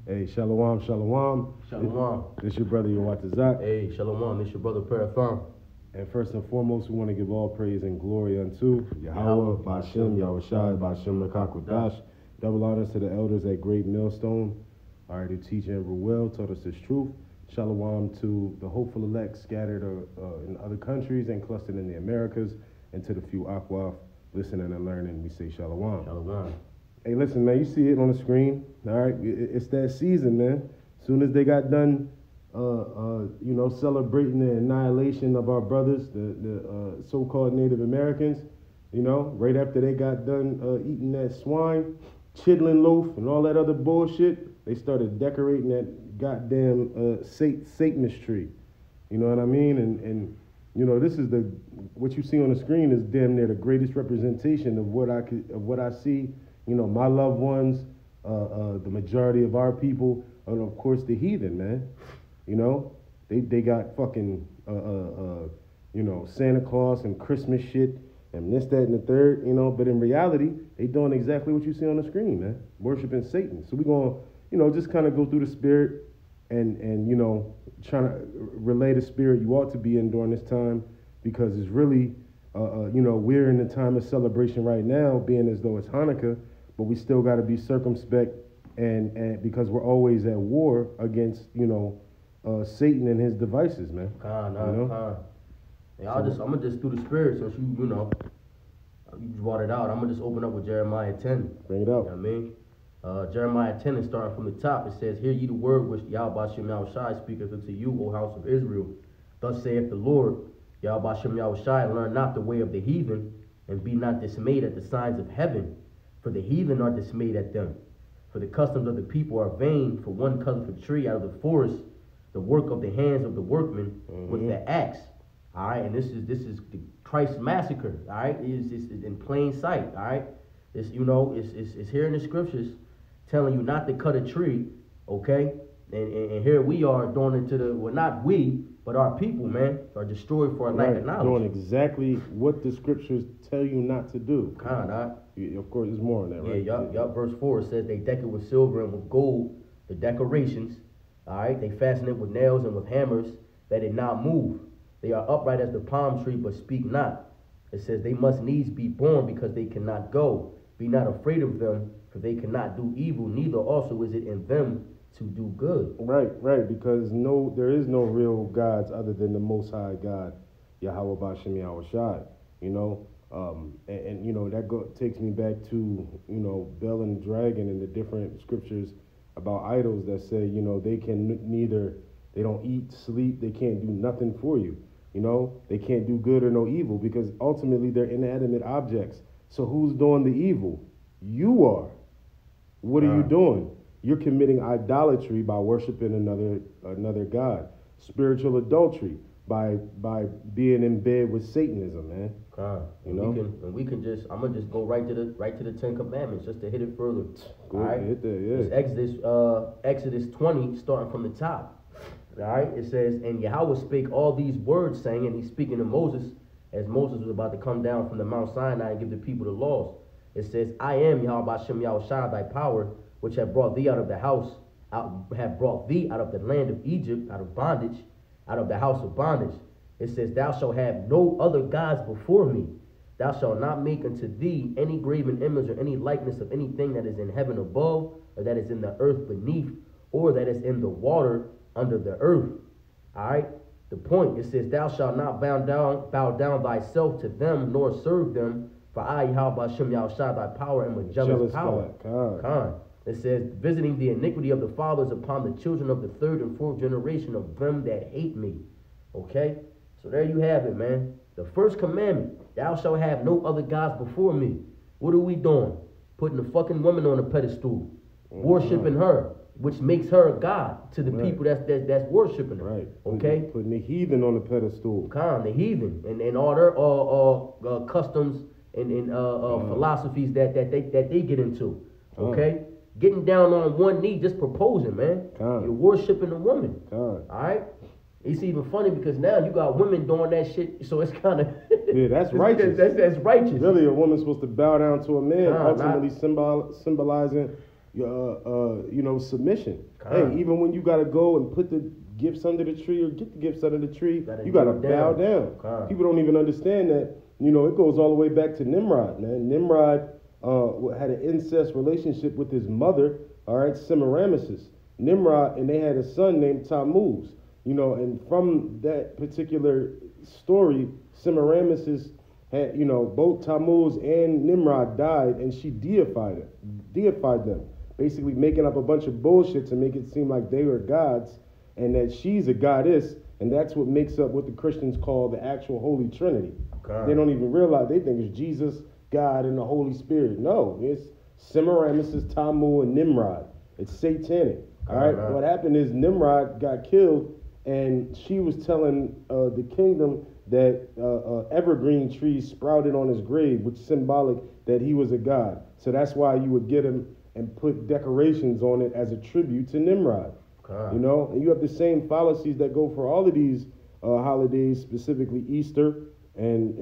Hey, shalom, shalom. Shalom. This your brother Yawatazak. Hey, shalom. This your brother Parathon. And first and foremost, we want to give all praise and glory unto Yahweh, Bashem, Yahushai, Bashem Nakakwadash. Double honors to the elders at Great Millstone, all right, who teach Amber well, taught us this truth. Shalom to the hopeful elect scattered in other countries and clustered in the Americas, and to the few Akwaf listening and learning. We say shalom. Shalom. Hey, listen, man, you see it on the screen, all right? It's that season, man. As soon as they got done, celebrating the annihilation of our brothers, the so-called Native Americans, right after they got done eating that swine, chitlin loaf, and all that other bullshit, they started decorating that goddamn Satanist tree. You know what I mean? And this is what you see on the screen is damn near the greatest representation of what I see. My loved ones, the majority of our people, and of course the heathen, man. They got fucking, Santa Claus and Christmas shit and this, that, and the third, but in reality, they doing exactly what you see on the screen, man, worshiping Satan. So we're going to, just kind of go through the spirit and trying to relay the spirit you ought to be in during this time, because it's really, we're in the time of celebration right now, being as though it's Hanukkah, but we still got to be circumspect and because we're always at war against, Satan and his devices, man. I'm gonna just do the spirit since you brought it out. I'm gonna just open up with Jeremiah 10. Bring it out. You know what I mean? Jeremiah 10 is starting from the top. It says, "Hear ye the word which Yahweh Bashem Yahushai speaketh unto you, O house of Israel. Thus saith the Lord, Yahweh Bashem Yahushai, learn not the way of the heathen, and be not dismayed at the signs of heaven. For the heathen are dismayed at them. For the customs of the people are vain. For one cutteth a tree out of the forest, the work of the hands of the workmen with the axe." All right, and this is the Christ massacre. All right, it's in plain sight. All right, it's here in the scriptures telling you not to cut a tree. Okay, and here we are doing it to not we, but our people, man, are destroyed for a lack of knowledge. Doing exactly what the scriptures tell you not to do. Of course, there's more on that, right? Yeah, verse 4 says they deck it with silver and with gold, the decorations. All right, they fasten it with nails and with hammers, that it not move. They are upright as the palm tree, but speak not. It says they must needs be born, because they cannot go. Be not afraid of them, for they cannot do evil, neither also is it in them to do good. Right, because there is no real gods other than the Most High God, Yahweh Bashem Yahushai. That takes me back to Bel and the dragon and the different scriptures about idols that say they don't eat, sleep, they can't do nothing for you. They can't do good or no evil, because ultimately they're inanimate objects. So who's doing the evil? You are. What are you doing? You're committing idolatry by worshiping another god. Spiritual adultery by being in bed with Satanism, man. I'm gonna just go right to the 10 Commandments just to hit it further. Go ahead, hit that, yeah. It's Exodus 20, starting from the top. All right, it says, "And Yahweh spake all these words, saying," and he's speaking to Moses as Moses was about to come down from the Mount Sinai and give the people the laws. It says, "I am Yahweh Bashem Yahushai, thy power, which have brought thee out of the house, have brought thee out of the land of Egypt, out of bondage, out of the house of bondage." It says, "Thou shalt have no other gods before me. Thou shalt not make unto thee any graven image or any likeness of anything that is in heaven above, or that is in the earth beneath, or that is in the water under the earth." All right. The point, it says, "Thou shalt not bow down thyself to them, nor serve them. For I, Yahweh Bashem Yahushai, thy power, am a jealous power." It says, "Visiting the iniquity of the fathers upon the children of the third and fourth generation of them that hate me." Okay? So there you have it, man. The first commandment, "Thou shalt have no other gods before me." What are we doing? Putting the fucking woman on a pedestal, worshiping her, which makes her a god to the people that's worshiping her. Right. Okay? Putting the heathen on the pedestal. The heathen and all their customs and philosophies that they get into. Okay? Getting down on one knee, just proposing, man. You're worshiping a woman. All right? It's even funny because now you got women doing that shit, so it's kind of... Yeah, that's righteous. That's righteous. Really, a woman's supposed to bow down to a man, ultimately symbolizing submission. Con. Hey, even when you gotta go and put the gifts under the tree or get the gifts under the tree, you gotta kneel bow down. Con. People don't even understand that. You know, it goes all the way back to Nimrod, man. Nimrod had an incest relationship with his mother, all right, Semiramis. Nimrod, and they had a son named Tammuz. You know, and from that particular story, Semiramis had, both Tammuz and Nimrod died, and she deified them, basically making up a bunch of bullshit to make it seem like they were gods, and that she's a goddess, and that's what makes up what the Christians call the actual Holy Trinity. They don't even realize, they think it's Jesus, God, and the Holy Spirit. No, it's Semiramis, Tammuz, and Nimrod. It's satanic. All right. What happened is Nimrod got killed, and she was telling the kingdom that evergreen trees sprouted on his grave, which is symbolic that he was a god. So that's why you would get him and put decorations on it as a tribute to Nimrod. You know, and you have the same fallacies that go for all of these holidays, specifically Easter and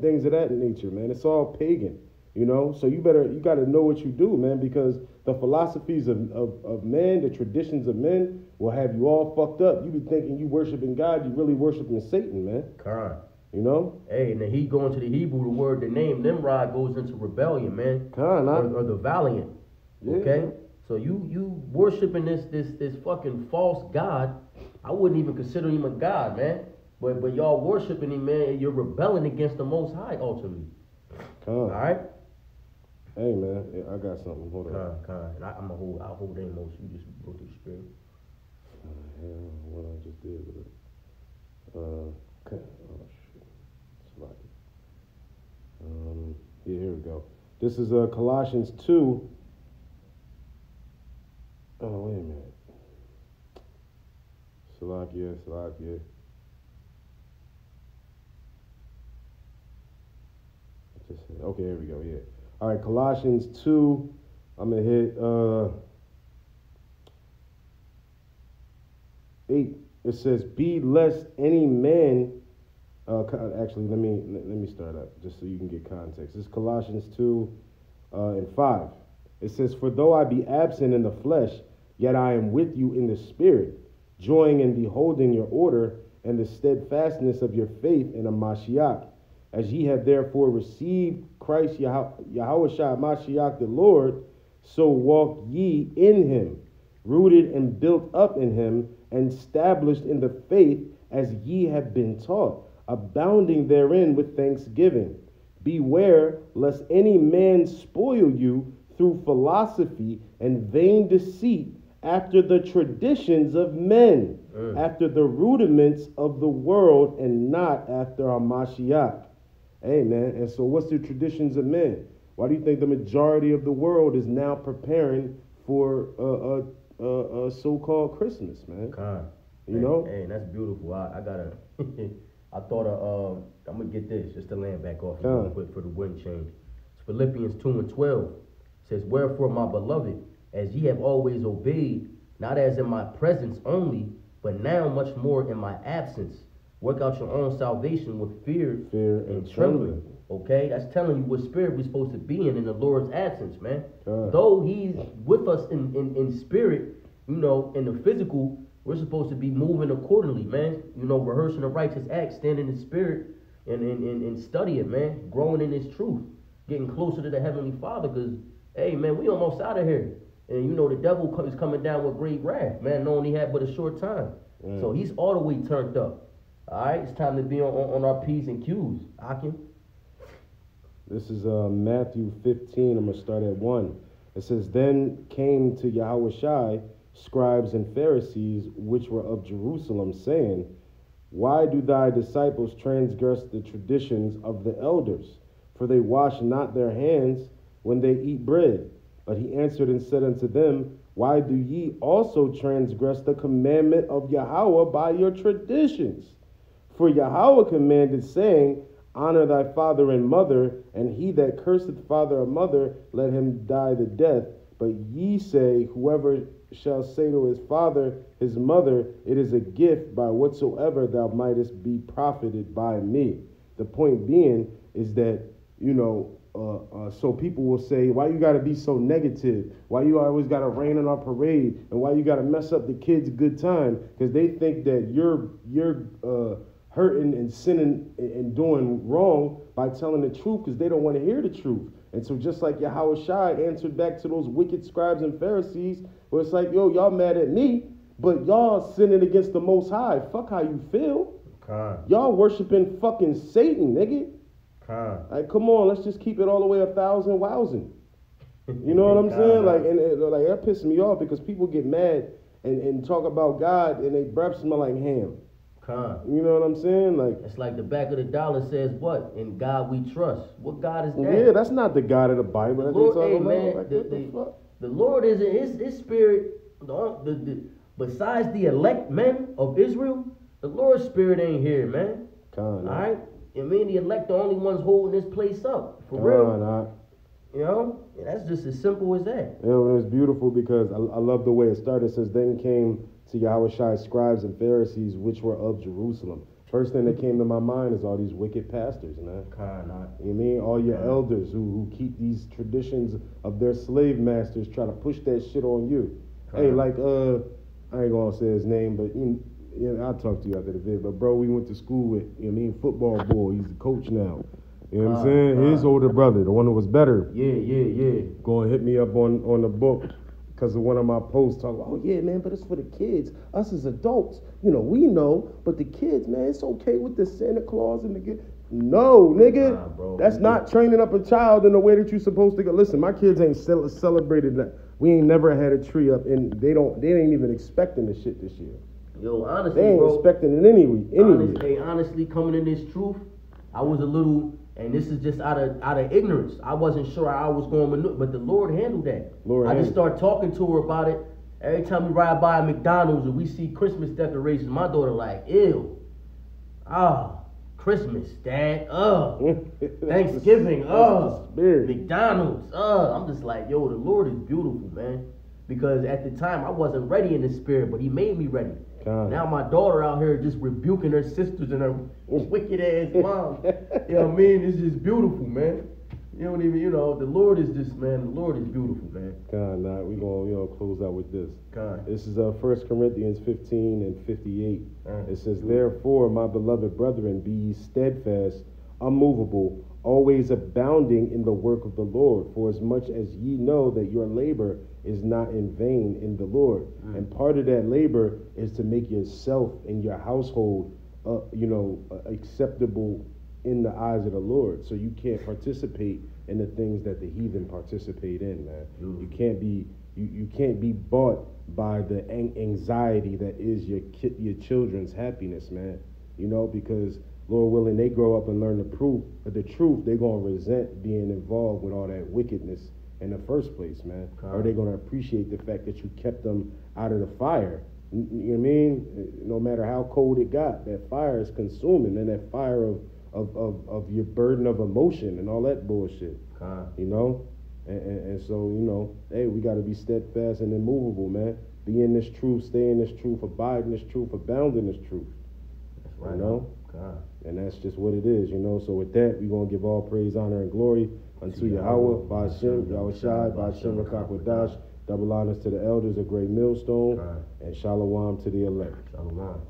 things of that nature, man. It's all pagan. You know, so you got to know what you do, man, because the philosophies of men, the traditions of men will have you all fucked up. You be thinking you worshiping God, you really worshiping Satan, man. Correct. You know? Hey, and then he going to the Hebrew, the name Nimrod goes into rebellion, man. Or the valiant. Yeah. Okay? So you worshiping this fucking false God. I wouldn't even consider him a God, man. But y'all worshiping him, man, and you're rebelling against the Most High ultimately. All right? Hey, man, I got something. Hold on. And I'll hold the emotion. You just go through the spirit. Hell, what I just did with it. Okay. Oh, shit. Slide it. Yeah, here we go. This is Colossians 2. Oh, wait a minute. Salakia. Okay, here we go, yeah. All right, Colossians 2, I'm going to hit 8. It says, be lest any man, actually, let me start up just so you can get context. This is Colossians 2 and 5. It says, for though I be absent in the flesh, yet I am with you in the spirit, joying and beholding your order and the steadfastness of your faith in a Mashiach. As ye have therefore received Christ Yahushua Mashiach the Lord, so walk ye in him, rooted and built up in him, and established in the faith as ye have been taught, abounding therein with thanksgiving. Beware lest any man spoil you through philosophy and vain deceit, after the traditions of men, after the rudiments of the world, and not after our Mashiach. Hey, man, and so what's the traditions of men? Why do you think the majority of the world is now preparing for a so-called Christmas, man? You know? Hey, that's beautiful. I gotta, I thought I'm gonna get this, just to land back off real quick for the wind change. It's Philippians 2 and 12. It says, wherefore, my beloved, as ye have always obeyed, not as in my presence only, but now much more in my absence, work out your own salvation with fear and trembling. Okay? That's telling you what spirit we're supposed to be in the Lord's absence, man. Though he's with us in spirit, you know, in the physical, we're supposed to be moving accordingly, man. You know, rehearsing the righteous acts, standing in spirit, and studying, man. Growing in his truth. Getting closer to the Heavenly Father, because, hey, man, we almost out of here. And, you know, the devil is coming down with great wrath, man, knowing he had but a short time. So he's all the way turned up. All right, it's time to be on our P's and Q's. Akim? This is Matthew 15. I'm going to start at 1. It says, then came to Yahushua scribes and Pharisees, which were of Jerusalem, saying, why do thy disciples transgress the traditions of the elders? For they wash not their hands when they eat bread. But he answered and said unto them, why do ye also transgress the commandment of Yahweh by your traditions? For Yahweh commanded, saying, honor thy father and mother, and he that curseth father or mother, let him die the death. But ye say, whoever shall say to his father, his mother, it is a gift by whatsoever thou mightest be profited by me. The point being is that, you know, So people will say, why you gotta be so negative? Why you always gotta rain on our parade? And why you gotta mess up the kids' good time? Because they think that you're hurting and sinning and doing wrong by telling the truth, because they don't want to hear the truth. And so just like Yahweh Shai answered back to those wicked scribes and Pharisees, where it's like, yo, y'all mad at me, but y'all sinning against the Most High. Fuck how you feel. Y'all worshiping fucking Satan, nigga. Like, come on, let's just keep it all the way 1,000 wowsing. You know what I'm saying? Like, like that pisses me off, because people get mad and talk about God and they breath smell like ham. You know what I'm saying? Like, it's like the back of the dollar says what? In God we trust. What God is that? Yeah, that's not the God of the Bible. The Lord, hey, man, like, the Lord is his spirit. Besides the elect men of Israel, the Lord's spirit ain't here, man. All right? I mean, the elect the only ones holding this place up. For real. You know? And that's just as simple as that. You know, it was beautiful, because I love the way it started. It says, then came to Yahweh Shai's scribes and Pharisees, which were of Jerusalem. First thing that came to my mind is all these wicked pastors, man. You mean all your elders who keep these traditions of their slave masters, try to push that shit on you. Hey, like I ain't gonna say his name, but I'll talk to you after the video. But bro, we went to school with, football boy. He's the coach now. You know what I'm saying? His older brother, the one who was better. Yeah. Go and hit me up on the book, because of one of my posts talking about, oh yeah, man, but it's for the kids. Us as adults, we know, but the kids, man, it's okay with the Santa Claus and the gift. No, nigga, bro, that's not training up a child in the way that you're supposed to go. Listen, my kids ain't celebrated that. We ain't never had a tree up, and they ain't even expecting the shit this year. Yo, honestly, they ain't expecting it anyway. Honestly, coming in this truth, I was a little. And this is just out of ignorance. I wasn't sure how I was going to maneuver, but the Lord handled that. I just start talking to her about it. Every time we ride by a McDonald's and we see Christmas decorations, my daughter like, ew. Christmas, Dad. Thanksgiving. McDonald's. I'm just like, yo, the Lord is beautiful, man. Because at the time, I wasn't ready in the spirit, but he made me ready. Now my daughter out here just rebuking her sisters and her wicked ass mom. You know what I mean? It's just beautiful, man. You don't even, the Lord is just, man, the Lord is beautiful, man. We're going to close out with this. This is 1 Corinthians 15 and 58. It says, therefore, my beloved brethren, be ye steadfast, unmovable, always abounding in the work of the Lord, for as much as ye know that your labor is not in vain in the Lord. And part of that labor is to make yourself and your household, acceptable in the eyes of the Lord. So you can't participate in the things that the heathen participate in, man. You can't be bought by the anxiety that is your children's happiness, man. Because Lord willing, they grow up and learn the truth, they're going to resent being involved with all that wickedness in the first place, man. Or they're going to appreciate the fact that you kept them out of the fire. You know what I mean? No matter how cold it got, that fire is consuming, and that fire of your burden of emotion and all that bullshit. And so, hey, we got to be steadfast and immovable, man. Be in this truth, stay in this truth, abide in this truth, abound in this truth. That's right. And that's just what it is, So with that, we're going to give all praise, honor, and glory unto Yahweh, Ba'ashem, Yahweh Shai, Ba'ashem, Rakak Wadash. Double honors to the elders of Great Millstone, and Shalom to the elect. Shalom.